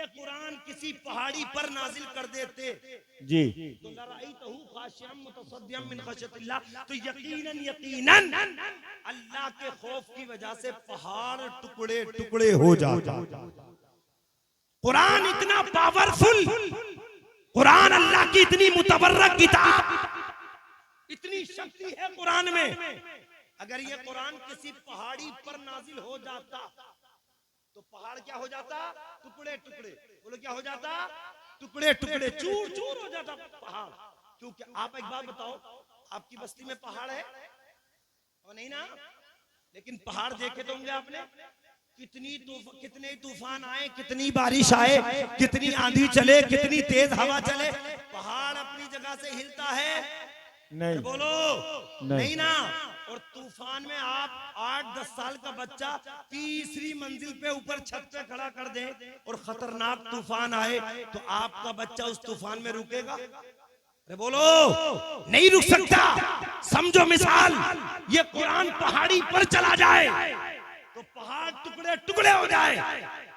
कुरान किसी पहाड़ी पर नाजिल कर देते जी तो लराइतहु खाशिअम मुतसद्दिअम मिन खशयतिल्लाह, तो यकीनन यकीनन अल्लाह के खौफ की वजह से पहाड़ टुकड़े टुकड़े हो जाता। कुरान इतना पावरफुल, कुरान अल्लाह की इतनी मुतबर्रक किताब, इतनी शक्ति है कुरान में। अगर ये कुरान किसी पहाड़ी पर नाजिल हो जाता तो पहाड़ क्या हो जाता? टुकड़े टुकड़े। बोलो क्या हो जाता? टुकड़े टुकड़े, चूर चूर हो जाता पहाड़। क्योंकि आप एक बात बताओ, आपकी बस्ती में पहाड़ है और नहीं ना? लेकिन पहाड़ देखे तो होंगे आपने, कितने तूफान आए, कितनी बारिश आए, कितनी आंधी चले, कितनी तेज हवा चले, पहाड़ अपनी जगह से हिलता है? नहीं, बोलो नहीं ना। और तूफान में आप 8-10 साल का बच्चा तीसरी मंजिल पे ऊपर छत पे खड़ा कर दे और खतरनाक तूफान आए तो आपका बच्चा उस तूफान में रुकेगा? अरे बोलो, नहीं रुक सकता। समझो मिसाल, ये कुरान पहाड़ी पर चला जाए तो पहाड़ टुकड़े टुकड़े हो जाए।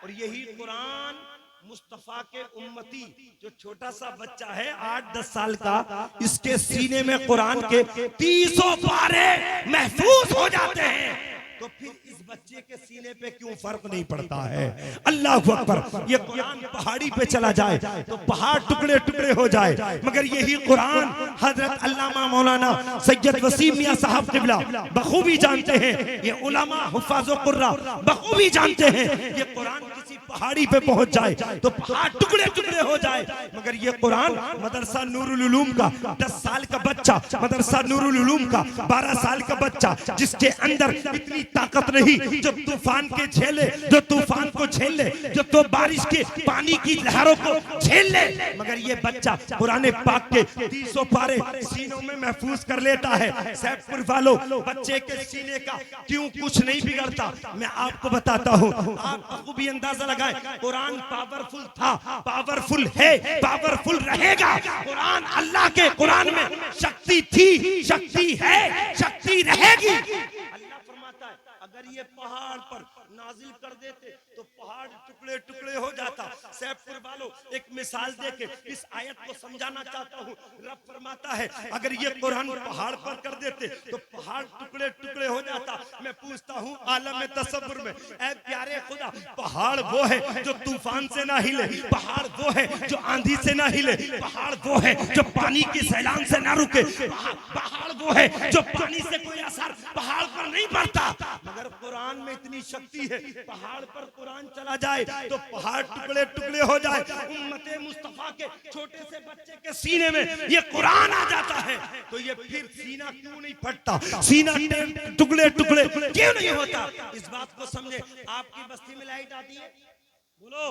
और यही कुरान मुस्तफा के उम्मती जो छोटा सा बच्चा है 8-10 साल का, इसके सीने में कुरान के 30 पारे महफूज हो जाते हैं। तो फिर इस बच्चे के सीने पे क्यों फर्क नहीं पड़ता है? अल्लाह अकबर। ये कुरान पहाड़ी पे चला जाए तो पहाड़ टुकड़े टुकड़े हो जाए, मगर यही कुरान हजरत अल्लामा मौलाना सैयद वसीम मियां साहब किबला बखूबी जानते हैं, ये उलमा हुफ्फाज़ व कुर्रा बखूबी जानते हैं, ये कुरान किसी पहाड़ी पे पहुंच जाए तो पहाड़ टुकड़े टुकड़े हो जाए। मगर ये कुरान मदरसा नूरुल उलूम का 10 साल का बच्चा, मदरसा नूरुल उलूम का 12 साल का बच्चा, जिसके अंदर इतनी ताकत नहीं जो तूफान के झेले, जो तूफान को झेल ले, जो तो बारिश के पानी की लहरों को झेल ले, मगर ये बच्चा कुरान पाक के 30 पारे सीनों में महफूज कर लेता है। सैफपुर वालों, बच्चे के सीने का क्यों कुछ नहीं बिगड़ता? मैं आपको बताता हूँ, आपको भी अंदाजा लगाए, कुरान पावरफुल था, पावरफुल है, पावरफुल रहेगा। कुरान, अल्लाह के कुरान में शक्ति थी, शक्ति है, शक्ति रहेगी। अल्लाह फरमाता है अगर ये पहाड़ पर नाजिल कर देते तो पहाड़ टुकड़े टुकड़े हो जाता। सैफपुर वालों, एक मिसाल देके इस आयत को समझाना चाहता हूँ। रब फरमाता है अगर ये कुरान पहाड़ पर कर देते तो पहाड़ टुकड़े टुकड़े हो जाता। मैं पूछता हूँ आलम तसव्वुर में, ऐ प्यारे खुदा, पहाड़ वो है जो तूफान से ना हिले, पहाड़ वो है जो आंधी से ना हिले, पहाड़ वो है जो पानी की सैलान से ना रुके, पहाड़ वो है जो पानी से कोई असर पहाड़ पर नहीं पड़ता। मगर कुरान में इतनी शक्ति है, पहाड़ पर कुरान चला जाए तो पहाड़ टुकड़े टुकड़े हो जाए। उम्मते मुस्तफा के छोटे से बच्चे के सीने में ये कुरान आ जाता है तो ये फिर सीना क्यों नहीं फटता, सीना टुकड़े टुकड़े क्यों नहीं होता? इस बात को समझे। आपकी बस्ती में लाइट आती है? बोलो,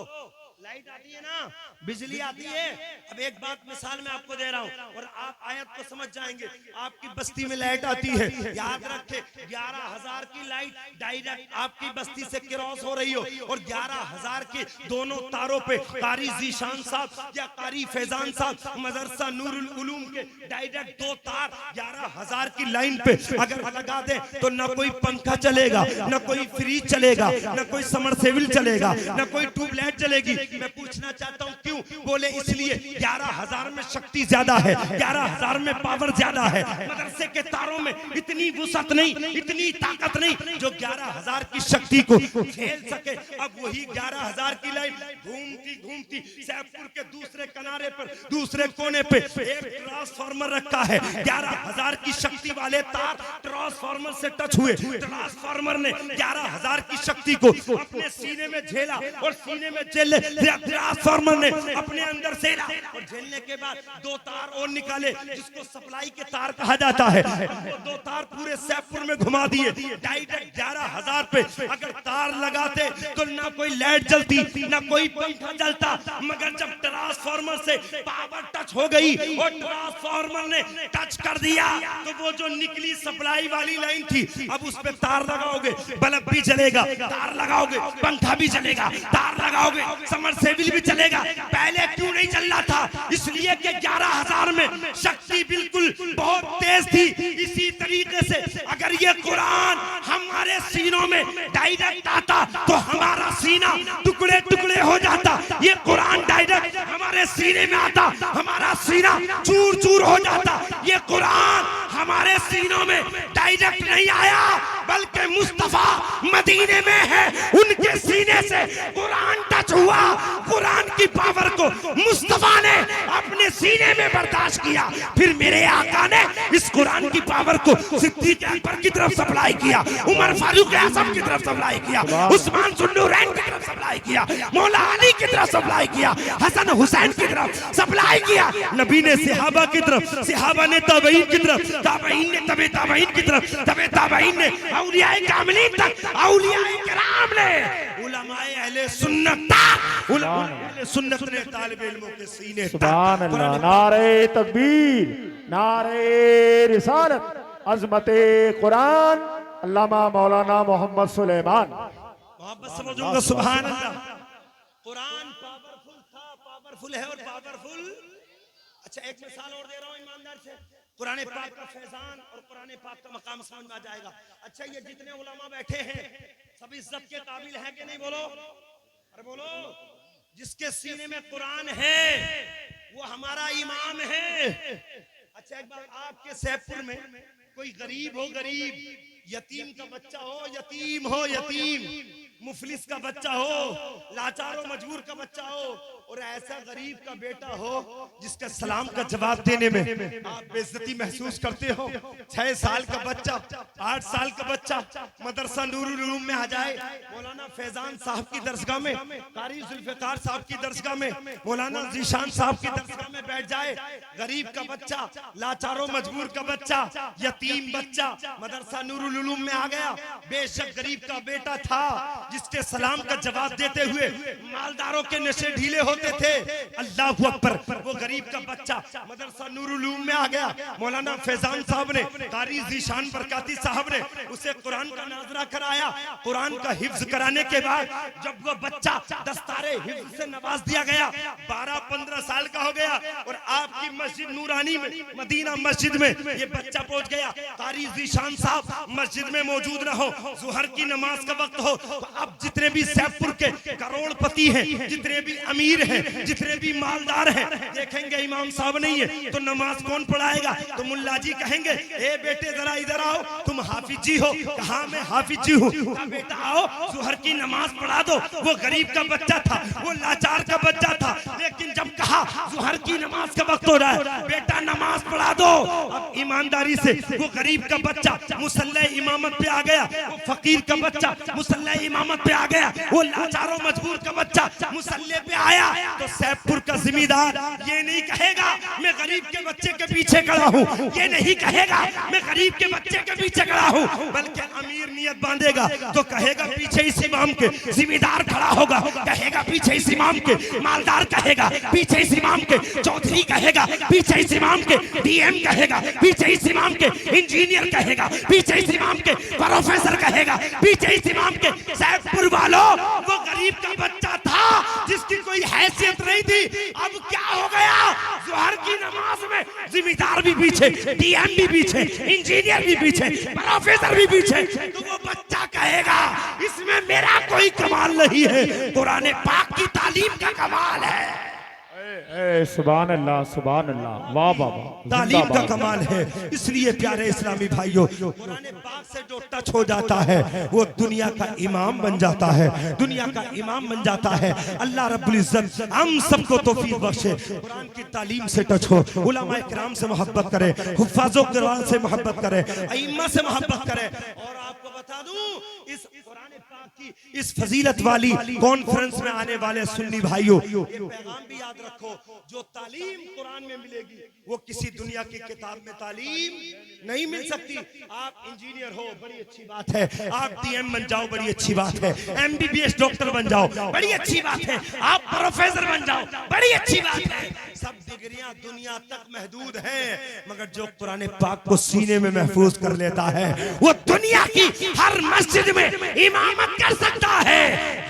लाइट आती है ना, बिजली आती है। अब एक बात मिसाल में आपको दे रहा हूं और आप आयत को समझ जाएंगे। आपकी बस्ती में लाइट आती है, याद रखे 11,000 की लाइट डायरेक्ट आपकी बस्ती से क्रॉस हो रही हो और 11,000 के दोनों तारों पे कारी जीशान साहब या कारी फैजान साहब मदरसा नूरुल उलूम के डायरेक्ट 2 तार 11,000 की लाइन पे अगर लगा दे तो न कोई पंखा चलेगा, न कोई फ्रिज चलेगा, न कोई समरसेबिल चलेगा, न कोई ट्यूबलाइट चलेगी। मैं पूछना चाहता हूँ क्यों? बोले इसलिए 11,000 में शक्ति ज्यादा है, 11,000 में पावर ज्यादा है। मदरसे के तारों में इतनी वुसअत नहीं, इतनी ताकत नहीं जो 11,000 की शक्ति को झेल सके। अब वही 11,000 की लाइन घूमती घूमती सैफपुर के दूसरे किनारे पर, दूसरे कोने पे एक ट्रांसफार्मर रखा है। 11,000 की शक्ति वाले तार ट्रांसफार्मर से टच हुए, ट्रांसफार्मर ने 11,000 की शक्ति को अपने सीने में झेला और सीने में झेल ट्रांसफार्मर ने अपने अंदर से और झेलने के बाद 2 तार और निकाले जिसको सप्लाई के तार कहा जाता है। वो 2 तार पूरे सैफपुर में घुमा दिए। डायरेक्ट 11,000 पे अगर तार लगाते तो ना कोई लाइट जलती, ना कोई पंखा जलता। मगर जब ट्रांसफार्मर से पावर टच हो गई और ट्रांसफार्मर ने टच कर दिया तो वो जो निकली सप्लाई वाली लाइन थी, अब उस पे तार लगाओगे बल्ब भी जलेगा, तार लगाओगे पंखा भी चलेगा, तार लगाओगे समरसेबिल भी चलेगा। पहले क्यों नहीं चल रहा था? इसलिए कि 11,000 में शक्ति बिल्कुल बहुत तेज थी। इसी तरीके से अगर ये कुरान हमारे सीनों में डायरेक्ट आता तो हमारा सीना टुकड़े टुकड़े हो जाता। ये कुरान डायरेक्ट हमारे सीने में आता, हमारा सीना चूर चूर हो जाता। ये कुरान हमारे सीनों में डायरेक्ट नहीं आया, बल्कि मुस्तफा मदीने में है, उनके सीने से कुरान टच हुआ। कुरान की पावर को मुस्तफा ने अपने सीने में बर्दाश्त किया, फिर मेरे आका ने इस कुरान की पावर को सिद्दीक अकबर की तरफ सप्लाई किया, उमर फारूक आजम की तरफ सप्लाई किया, उस्मान जुन्नूरैन की तरफ सप्लाई किया, मौला अली की तरफ सप्लाई किया, हसन हुसैन की तरफ सप्लाई किया। नबी ने सहाबा की तरफ, सहाबा ने ताबईन की तरफ, ताबईन ने तबे ताबईन की तरफ, तबे ताबईन ने औलियाए कामिलीन तक, औलियाए किराम ने, उलमाए अहले सुन्नत तक, उलमाए अहले सुन्नत ने तालिब इल्मों के सीने तक। सुभान अल्लाह। नारे तकबीर, नारे रिसालत, अज़मते कुरान, अल्लामा मौलाना मोहम्मद सुलेमान। मोहब्बत समझूंगा। सुभान अल्लाह। कुरान पावरफुल था, पावरफुल है और पावरफुल। अच्छा, एक मिसाल और दे रहा हूं ईमानदार से। कुरान पाक का फैजान और कुरान पाक का मकाम समझ में आ जाएगा। अच्छा, ये जितने उलमा बैठे हैं सब इज्जत के काबिल हैं कि नहीं? बोलो, अरे बोलो। जिसके सीने में कुरान है वो हमारा इमाम है। अच्छा, एक बार आपके सैफपुर में कोई गरीब हो, गरीब यतीम का बच्चा हो, यतीम हो, यतीम मुफलिस का बच्चा हो, लाचार मजबूर का बच्चा हो, और ऐसा गरीब का बेटा हो जिसका सलाम का जवाब देने में आप बेइज्जती महसूस करते हो। 6 साल का बच्चा, 8 साल का बच्चा मदरसा नूरुल उलूम में आ जाए, मौलाना फैजान साहब की दरसगाह में, कारी जुल्फिकार साहब की दरसगाह में, मौलाना जीशान साहब की दरसगाह में बैठ जाए। गरीब का बच्चा, लाचारो मजबूर का बच्चा, यतीम बच्चा मदरसा नूरुल उलूम में आ गया। बेशक गरीब का बेटा था जिसके सलाम का जवाब देते हुए मालदारों के नशे ढीले होते थे। अल्लाहू अकबर। वो गरीब का बच्चा मदरसा नूरुल उलूम में आ गया। मौलाना फैजान साहब ने, कारी जीशान बरकाती साहब ने उसे कुरान का नाजरा कराया। कुरान का हिफ्ज कराने के बाद जब वो बच्चा दस्तारे हिफ्ज से नवाज दिया गया, 12-15 साल का हो गया, और आपकी मस्जिद नूरानी में, मदीना मस्जिद में ये बच्चा पहुंच गया। कारी जीशान साहब मस्जिद में मौजूद न हो, जुहर की नमाज का वक्त हो, तो अब जितने भी सैफपुर के करोड़पति हैं, जितने भी अमीर हैं, जितने भी मालदार हैं, देखेंगे इमाम साहब नहीं है तो नमाज कौन पढ़ाएगा? तो मुल्ला जी कहेंगे, ए बेटे जरा इधर आओ, तुम हाफिज जी हो? कहा मैं हाफिज जी हूँ। बेटा आओ, जुहर की नमाज पढ़ा दो। वो गरीब का बच्चा था, वो लाचार का बच्चा था, लेकिन जब कहा जुहर की नमाज का वक्त हो रहा है, बेटा नमाज पढ़ा दो। अब ईमानदारी से वो गरीब का बच्चा मुसल्ला इमामत पे आ गया, वो फकीर का बच्चा मुसल्ला इमामत पे आ गया, वो लाचारों मजबूर का बच्चा मुसल्ले पे आया, तो सैफपुर का जिम्मेदार ये नहीं कहेगा मैं गरीब के बच्चे के पीछे खड़ा हूँ, ये नहीं कहेगा मैं गरीब के बच्चे के पीछे खड़ा हूँ, बल्कि अमीर नियत बांधेगा तो कहेगा पीछे इस इमाम के जिम्मेदार खड़ा होगा, कहेगा पीछे इस इमाम के मालदार, कहेगा पीछे इस इमाम के चौधरी, कहेगा पीछे इस इमाम के डीएम, कहेगा पीछे इस इमाम के इंजीनियर, कहेगा पीछे इस इमाम के प्रोफेसर, कहेगा पीछे इस इमाम के। सैफपुर वालों, वो गरीब का बच्चा था जिसकी कोई हैसियत नहीं थी, अब क्या हो गया? जुहर की नमाज में जिम्मेदार भी पीछे, डीएम भी पीछे, इंजीनियर भी पीछे, प्रोफेसर भी पीछे, तो वो बच्चा कहेगा इसमें मेरा कोई कमाल नहीं है, कुरान पाक की तालीम का कमाल है। सुभान अल्लाह, सुभान अल्लाह, वाह बाबा, तालीम का कमाल है। इसलिए प्यारे इस्लामी भाइयों, कुरान पाक से जो टच हो जाता है वो दुनिया का इमाम बन जाता है, दुनिया का इमाम बन जाता है। अल्लाह रब्बुल इज्जत हम सबको तौफीक बख्शे, कुरान की तालीम से टच हो, उलमाए किराम से मोहब्बत करे, हुफ्फाज़ो कुरान से मोहब्बत करे, अइम्मा से मोहब्बत करे। और आपको बता दूं, इस कुरान पाक की इस फजीलत वाली कॉन्फ्रेंस में आने वाले सुन्नी भाइयों, ये पैगाम भी याद रखो, जो तालीम कुरान में मिलेगी वो किसी दुनिया की किताब में तालीम नहीं मिल सकती। आप इंजीनियर हो, बड़ी अच्छी बात है, आप डीएम बन जाओ, बड़ी अच्छी बात है, एमबीबीएस डॉक्टर बन जाओ, बड़ी अच्छी बात है, आप प्रोफेसर बन जाओ, बड़ी अच्छी बात है। सब डिग्रियां दुनिया तक महदूद हैं, मगर जो कुरान पाक को सीने में महफूज कर लेता है वो दुनिया की हर मस्जिद में इमामत कर सकता है।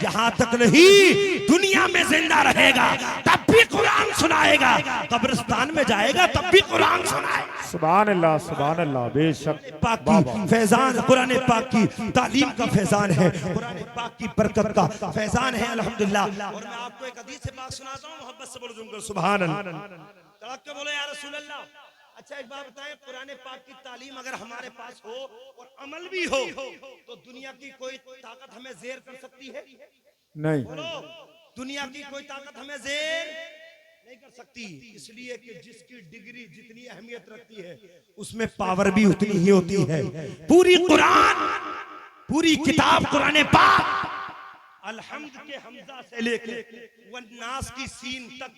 यहाँ तक नहीं, दुनिया में जिंदा रहेगा तब भी कुरान सुनाएगा, कब्रिस्तान में जाएगा तब भी कुरान सुनाएगा। सुभान अल्लाह बेशक पाक वाह की वाह फैजान, कुरान पाक की तालीम का फैजान है, कुरान पाक की बरकत का फैजान है अल्हम्दुलिल्लाह। और मैं आपको एक हदीस से बात सुनाता हूँ, मोहब्बत से बोलो तुमको सुभान अल्लाह। तड़क के बोलो या रसूल अल्लाह। अच्छा एक बात बताएं, कुरान पाक की तालीम अगर हमारे पास हो और अमल भी हो तो दुनिया की कोई ताकत हमें जेर कर सकती है? नहीं बोलो, दुनिया की कोई ताकत हमें जेर नहीं कर सकती, इसलिए कि जिसकी डिग्री जितनी अहमियत रखती है उसमें पावर भी उतनी ही होती है। पूरी कुरान, पूरी किताब कुरान पाक, अलहम्द के हमजा से लेके वन्नास की सीन तक